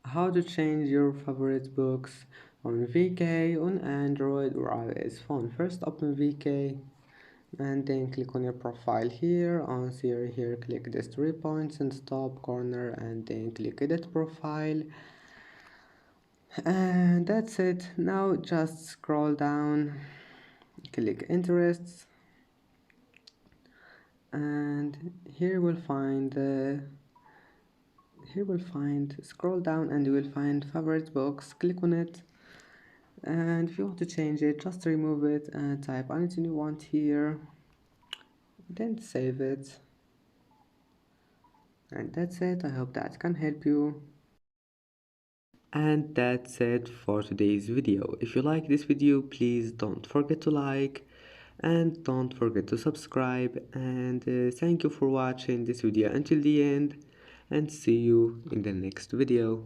How to change your favorite books on VK on Android or iOS phone. First open VK and then click on your profile here. On here click these 3 points in the top corner and then click edit profile, and that's it. Now just scroll down, click interests, and scroll down and you will find favorite books. Click on it, and if you want to change it, just remove it and type anything you want here, then save it. And that's it. I hope that can help you. And that's it for today's video. If you like this video, please don't forget to like and don't forget to subscribe, and thank you for watching this video until the end, and see you in the next video.